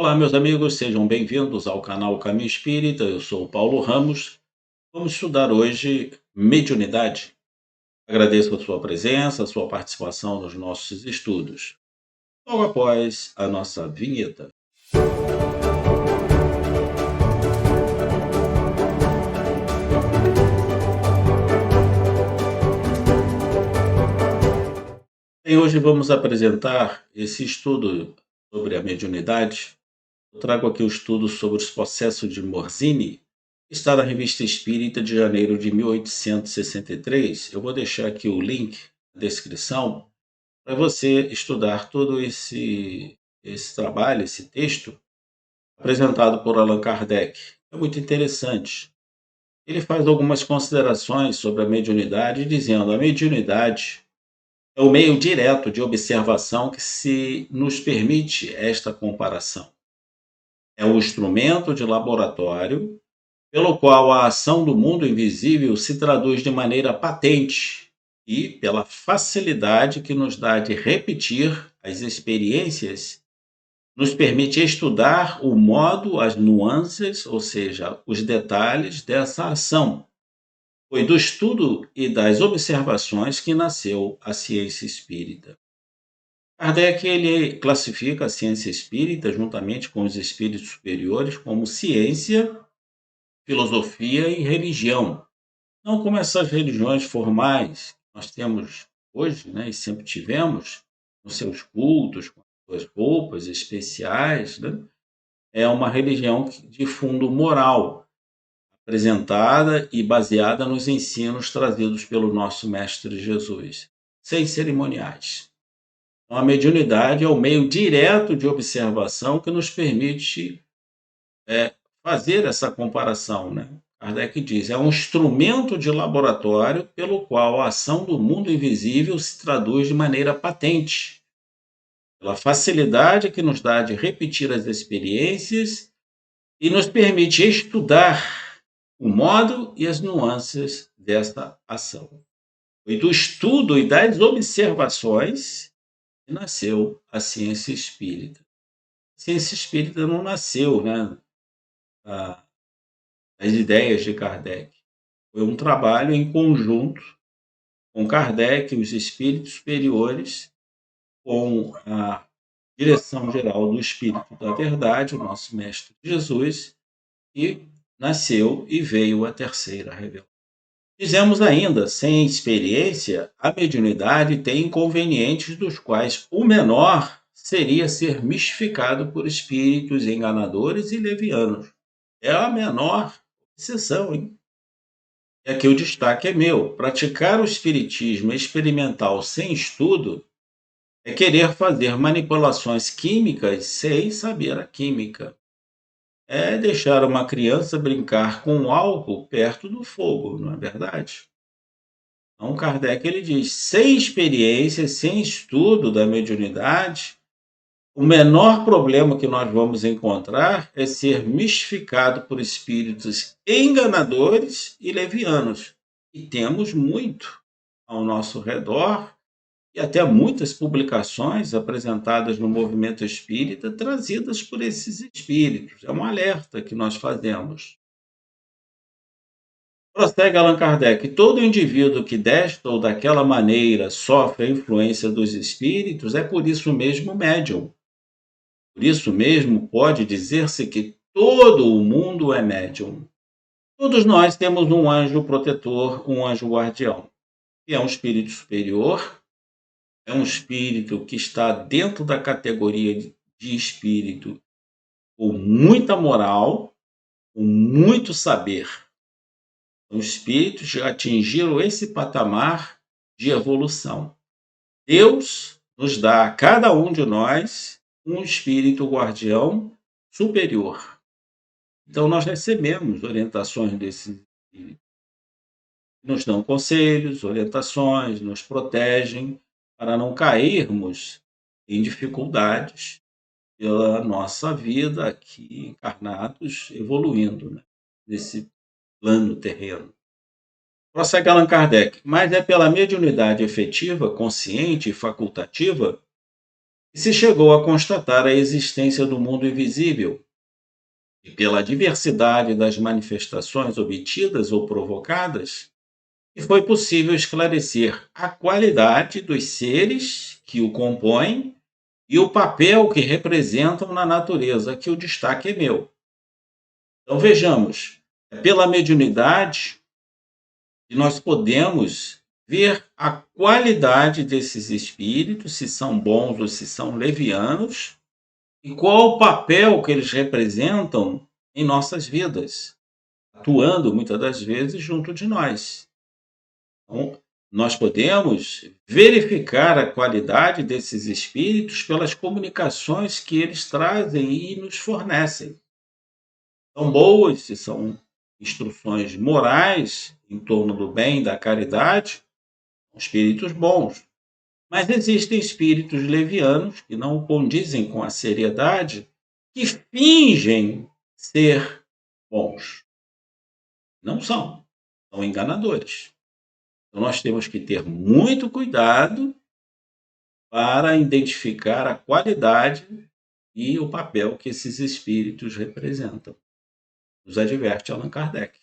Olá, meus amigos, sejam bem-vindos ao canal Caminho Espírita. Eu sou o Paulo Ramos. Vamos estudar hoje mediunidade. Agradeço a sua presença, a sua participação nos nossos estudos. Logo após a nossa vinheta. Bem, hoje vamos apresentar esse estudo sobre a mediunidade. Eu trago aqui o estudo sobre os processos de Morzini, que está na Revista Espírita de janeiro de 1863. Eu vou deixar aqui o link na descrição para você estudar todo esse trabalho, esse texto, apresentado por Allan Kardec. É muito interessante. Ele faz algumas considerações sobre a mediunidade, dizendo que a mediunidade é o meio direto de observação que se nos permite esta comparação. É um instrumento de laboratório pelo qual a ação do mundo invisível se traduz de maneira patente e pela facilidade que nos dá de repetir as experiências, nos permite estudar o modo, as nuances, ou seja, os detalhes dessa ação. Foi do estudo e das observações que nasceu a ciência espírita. Kardec ele classifica a ciência espírita, juntamente com os espíritos superiores, como ciência, filosofia e religião. Não como essas religiões formais que nós temos hoje, né, e sempre tivemos, com seus cultos, com suas roupas especiais, né? É uma religião de fundo moral, apresentada e baseada nos ensinos trazidos pelo nosso Mestre Jesus, sem cerimoniais. Então, a mediunidade é o meio direto de observação que nos permite fazer essa comparação, né? Kardec diz, é um instrumento de laboratório pelo qual a ação do mundo invisível se traduz de maneira patente, pela facilidade que nos dá de repetir as experiências e nos permite estudar o modo e as nuances desta ação. Foi do estudo e das observações que nasceu a ciência espírita. A ciência espírita não nasceu, né, das ideias de Kardec. Foi um trabalho em conjunto com Kardec, os espíritos superiores, com a direção geral do Espírito da Verdade, o nosso Mestre Jesus, e nasceu e veio a terceira revelação. Dizemos ainda, sem experiência, a mediunidade tem inconvenientes dos quais o menor seria ser mistificado por espíritos enganadores e levianos. É a menor exceção, hein? E aqui o destaque é meu. Praticar o espiritismo experimental sem estudo é querer fazer manipulações químicas sem saber a química. É deixar uma criança brincar com álcool perto do fogo, não é verdade? Então, Kardec ele diz: sem experiência, sem estudo da mediunidade, o menor problema que nós vamos encontrar é ser mistificado por espíritos enganadores e levianos. E temos muito ao nosso redor, e até muitas publicações apresentadas no movimento espírita trazidas por esses espíritos. É um alerta que nós fazemos. Prossegue Allan Kardec: todo indivíduo que desta ou daquela maneira sofre a influência dos espíritos é por isso mesmo médium. Por isso mesmo pode dizer-se que todo o mundo é médium. Todos nós temos um anjo protetor, um anjo guardião, que é um espírito superior, é um espírito que está dentro da categoria de espírito com muita moral, com muito saber. Os espíritos já atingiram esse patamar de evolução. Deus nos dá a cada um de nós um espírito guardião superior. Então nós recebemos orientações desses espíritos. Nos dão conselhos, orientações, nos protegem para não cairmos em dificuldades pela nossa vida aqui encarnados, evoluindo, né, nesse plano terreno. Prossegue Allan Kardec, mas é pela mediunidade efetiva, consciente e facultativa e se chegou a constatar a existência do mundo invisível, e pela diversidade das manifestações obtidas ou provocadas, e foi possível esclarecer a qualidade dos seres que o compõem e o papel que representam na natureza, que o destaque é meu. Então vejamos, é pela mediunidade que nós podemos ver a qualidade desses espíritos, se são bons ou se são levianos, e qual o papel que eles representam em nossas vidas, atuando muitas das vezes junto de nós. Então, nós podemos verificar a qualidade desses espíritos pelas comunicações que eles trazem e nos fornecem. São boas, se são instruções morais em torno do bem, da caridade, são espíritos bons. Mas existem espíritos levianos que não condizem com a seriedade, que fingem ser bons. Não são, são enganadores. Então nós temos que ter muito cuidado para identificar a qualidade e o papel que esses espíritos representam. Nos adverte Allan Kardec.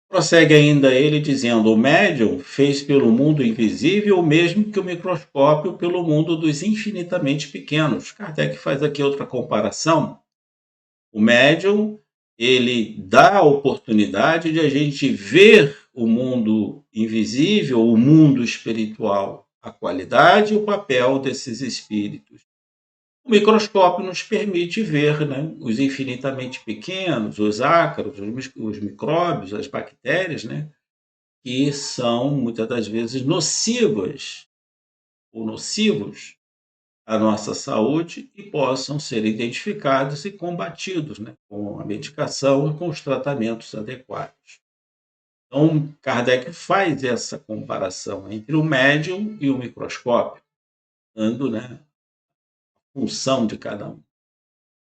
Prossegue ainda ele dizendo: o médium fez pelo mundo invisível o mesmo que o microscópio pelo mundo dos infinitamente pequenos. Kardec faz aqui outra comparação. O médium, ele dá a oportunidade de a gente ver o mundo invisível, o mundo espiritual, a qualidade e o papel desses espíritos. O microscópio nos permite ver, né, os infinitamente pequenos, os ácaros, os micróbios, as bactérias, né, que são muitas das vezes nocivas ou nocivos à nossa saúde e possam ser identificados e combatidos, né, com a medicação e com os tratamentos adequados. Então, Kardec faz essa comparação entre o médium e o microscópio, dando, né, a função de cada um.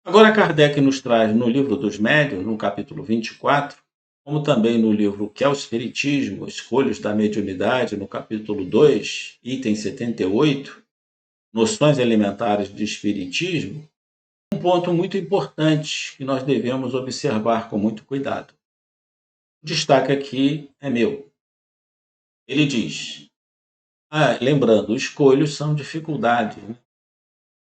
Agora, Kardec nos traz no livro dos Médiuns, no capítulo 24, como também no livro Que é o Espiritismo, Escolhas da Mediunidade, no capítulo 2, item 78, Noções Elementares de Espiritismo, um ponto muito importante que nós devemos observar com muito cuidado. O destaque aqui é meu. Ele diz, lembrando, escolhos são dificuldades, né?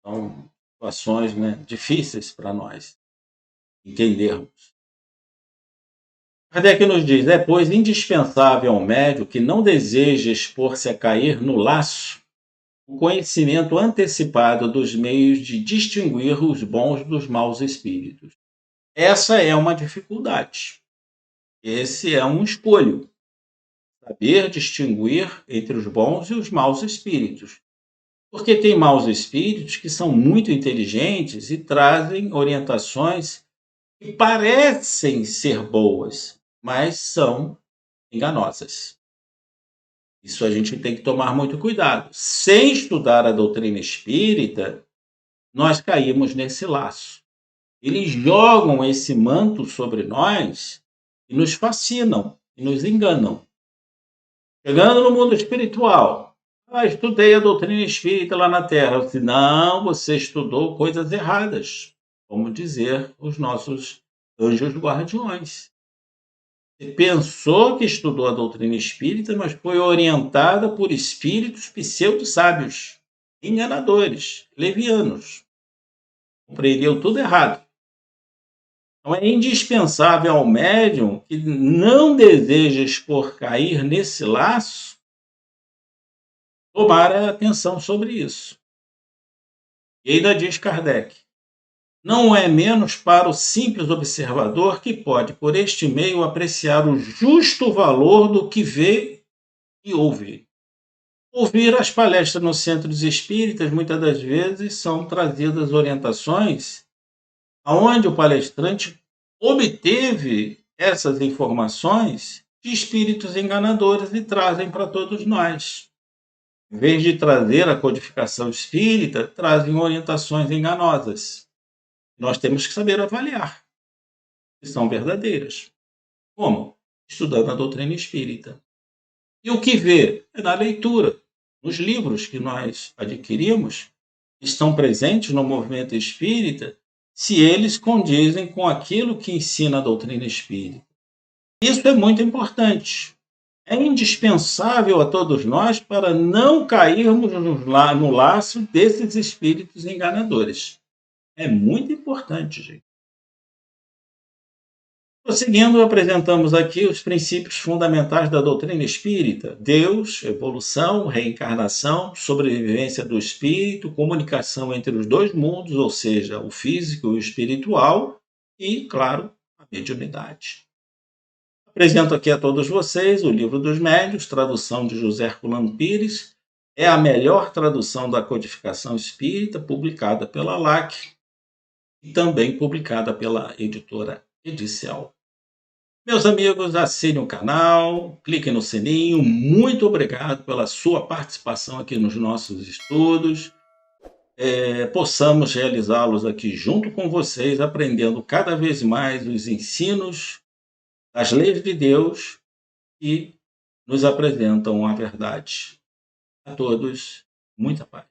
São situações, né, difíceis para nós entendermos. Kardec nos diz: é, pois, indispensável ao médium que não deseja expor-se a cair no laço o conhecimento antecipado dos meios de distinguir os bons dos maus espíritos. Essa é uma dificuldade. Esse é um escolho. Saber distinguir entre os bons e os maus espíritos. Porque tem maus espíritos que são muito inteligentes e trazem orientações que parecem ser boas, mas são enganosas. Isso a gente tem que tomar muito cuidado. Sem estudar a doutrina espírita, nós caímos nesse laço. Eles jogam esse manto sobre nós e nos fascinam e nos enganam. Chegando no mundo espiritual, estudei a doutrina espírita lá na Terra. Eu disse, não, você estudou coisas erradas, como dizer os nossos anjos guardiões. Você pensou que estudou a doutrina espírita, mas foi orientada por espíritos pseudo-sábios, enganadores, levianos. Compreendeu tudo errado. Então é indispensável ao médium que não deseja expor cair nesse laço, tomar atenção sobre isso. E ainda diz Kardec, não é menos para o simples observador que pode, por este meio, apreciar o justo valor do que vê e ouve. Ouvir as palestras nos centros espíritas, muitas das vezes, são trazidas orientações aonde o palestrante obteve essas informações de espíritos enganadores e trazem para todos nós. Em vez de trazer a codificação espírita, trazem orientações enganosas. Nós temos que saber avaliar se são verdadeiras. Como? Estudando a doutrina espírita. E o que vê? É na leitura. nos livros que nós adquirimos, estão presentes no movimento espírita, se eles condizem com aquilo que ensina a doutrina espírita. Isso é muito importante. É indispensável a todos nós para não cairmos no laço desses espíritos enganadores. É muito importante, gente. Prosseguindo, apresentamos aqui os princípios fundamentais da doutrina espírita: Deus, evolução, reencarnação, sobrevivência do espírito, comunicação entre os dois mundos, ou seja, o físico e o espiritual, e, claro, a mediunidade. Apresento aqui a todos vocês o Livro dos Médiuns, tradução de José Herculano Pires. É a melhor tradução da codificação espírita, publicada pela LAC e também publicada pela editora Edicial. Meus amigos, assinem o canal, cliquem no sininho. Muito obrigado pela sua participação aqui nos nossos estudos. Possamos realizá-los aqui junto com vocês, aprendendo cada vez mais os ensinos das leis de Deus que nos apresentam a verdade. A todos, muita paz.